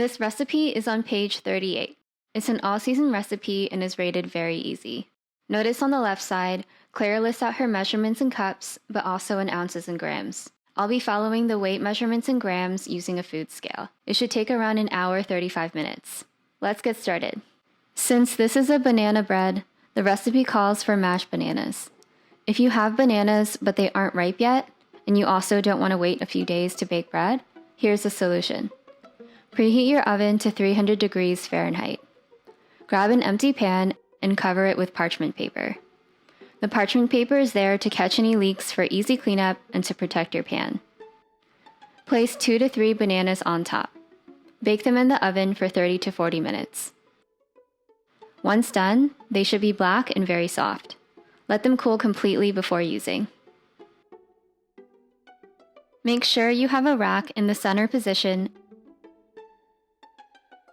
This recipe is on page 38. It's an all-season recipe and is rated very easy. Notice on the left side, Claire lists out her measurements in cups, but also in ounces and grams. I'll be following the weight measurements in grams using a food scale. It should take around an hour 35 minutes. Let's get started. Since this is a banana bread, the recipe calls for mashed bananas. If you have bananas but they aren't ripe yet, and you also don't want to wait a few days to bake bread, here's a solution. Preheat your oven to 300 degrees Fahrenheit. Grab an empty pan and cover it with parchment paper. The parchment paper is there to catch any leaks for easy cleanup and to protect your pan. Place 2 to 3 bananas on top. Bake them in the oven for 30 to 40 minutes. Once done, they should be black and very soft. Let them cool completely before using. Make sure you have a rack in the center position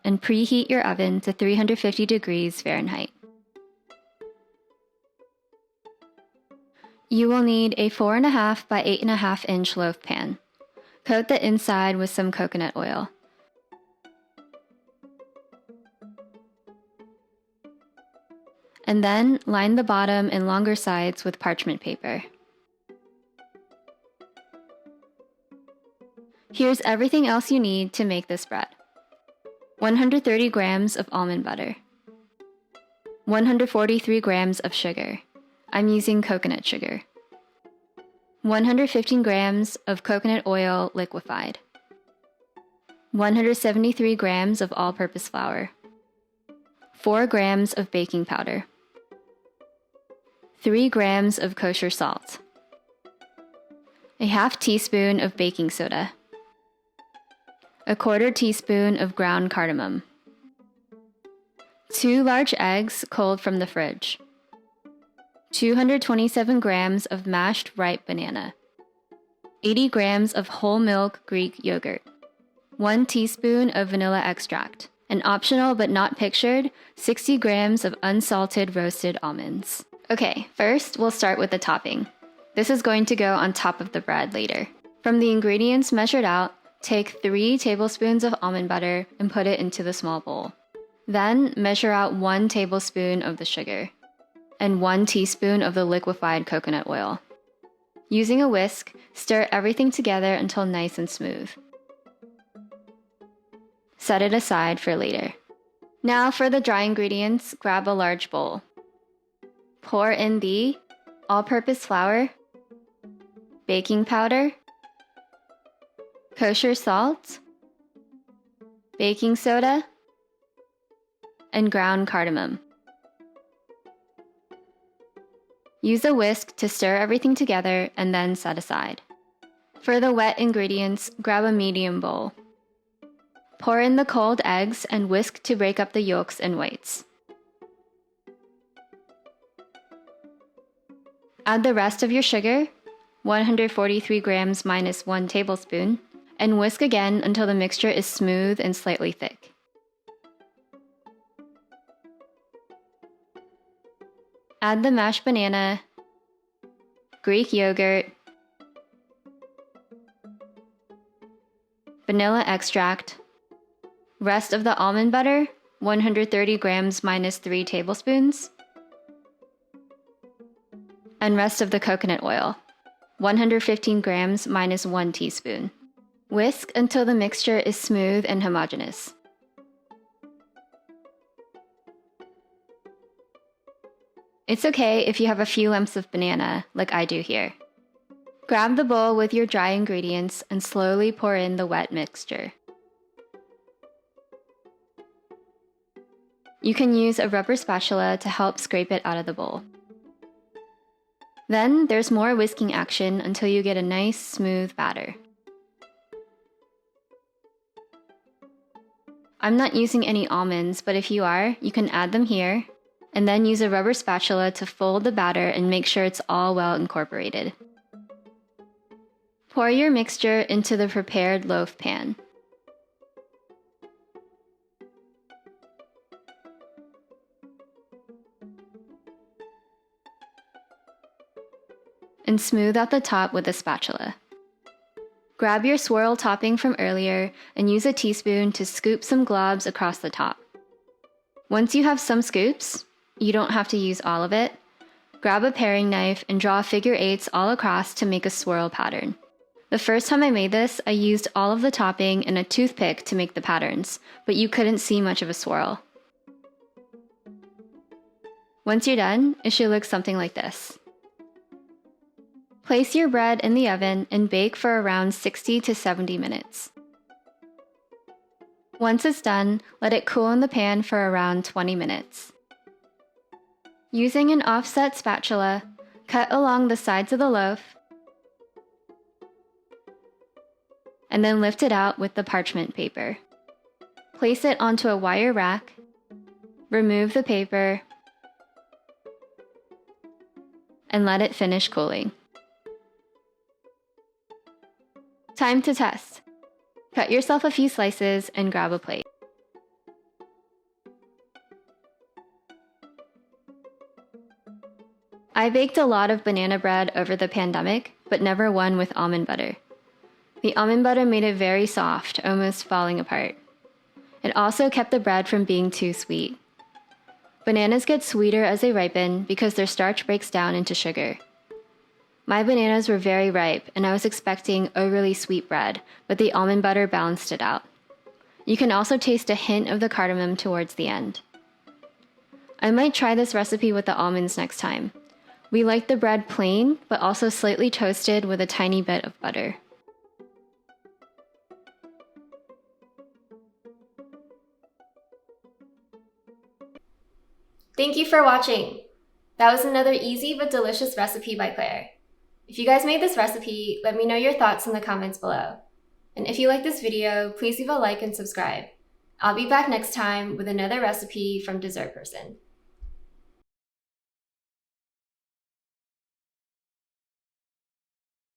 and preheat your oven to 350 degrees Fahrenheit. You will need a 4.5 by 8.5 inch loaf pan. Coat the inside with some coconut oil. And then line the bottom and longer sides with parchment paper. Here's everything else you need to make this bread. 130 grams of almond butter. 143 grams of sugar. I'm using coconut sugar. 115 grams of coconut oil liquefied. 173 grams of all-purpose flour. 4 grams of baking powder. 3 grams of kosher salt. A half teaspoon of baking soda. A 1/4 teaspoon of ground cardamom. 2 large eggs cold from the fridge. 227 grams of mashed ripe banana. 80 grams of whole milk Greek yogurt. 1 teaspoon of vanilla extract. An optional but not pictured 60 grams of unsalted roasted almonds. Okay, first we'll start with the topping. This is going to go on top of the bread later. From the ingredients measured out, take 3 tablespoons of almond butter and put it into the small bowl. Then measure out 1 tablespoon of the sugar and 1 teaspoon of the liquefied coconut oil. Using a whisk, stir everything together until nice and smooth. Set it aside for later. Now for the dry ingredients, grab a large bowl. Pour in the all-purpose flour, baking powder, kosher salt, baking soda, and ground cardamom. Use a whisk to stir everything together and then set aside. For the wet ingredients, grab a medium bowl. Pour in the cold eggs and whisk to break up the yolks and whites. Add the rest of your sugar, 143 grams minus 1 tablespoon, and whisk again until the mixture is smooth and slightly thick. Add the mashed banana, Greek yogurt, vanilla extract, rest of the almond butter, 130 grams minus 3 tablespoons, and rest of the coconut oil, 115 grams minus 1 teaspoon. Whisk until the mixture is smooth and homogeneous. It's okay if you have a few lumps of banana, like I do here. Grab the bowl with your dry ingredients and slowly pour in the wet mixture. You can use a rubber spatula to help scrape it out of the bowl. Then there's more whisking action until you get a nice, smooth batter. I'm not using any almonds, but if you are, you can add them here, and then use a rubber spatula to fold the batter and make sure it's all well incorporated. Pour your mixture into the prepared loaf pan. And smooth out the top with a spatula. Grab your swirl topping from earlier and use a teaspoon to scoop some globs across the top. Once you have some scoops, you don't have to use all of it, grab a paring knife and draw figure eights all across to make a swirl pattern. The first time I made this, I used all of the topping and a toothpick to make the patterns, but you couldn't see much of a swirl. Once you're done, it should look something like this. Place your bread in the oven and bake for around 60 to 70 minutes. Once it's done, let it cool in the pan for around 20 minutes. Using an offset spatula, cut along the sides of the loaf, and then lift it out with the parchment paper. Place it onto a wire rack, remove the paper, and let it finish cooling. Time to test. Cut yourself a few slices and grab a plate. I baked a lot of banana bread over the pandemic, but never one with almond butter. The almond butter made it very soft, almost falling apart. It also kept the bread from being too sweet. Bananas get sweeter as they ripen because their starch breaks down into sugar. My bananas were very ripe, and I was expecting overly sweet bread, but the almond butter balanced it out. You can also taste a hint of the cardamom towards the end. I might try this recipe with the almonds next time. We like the bread plain, but also slightly toasted with a tiny bit of butter. Thank you for watching! That was another easy but delicious recipe by Claire. If you guys made this recipe, let me know your thoughts in the comments below. And if you like this video, please leave a like and subscribe. I'll be back next time with another recipe from Dessert Person.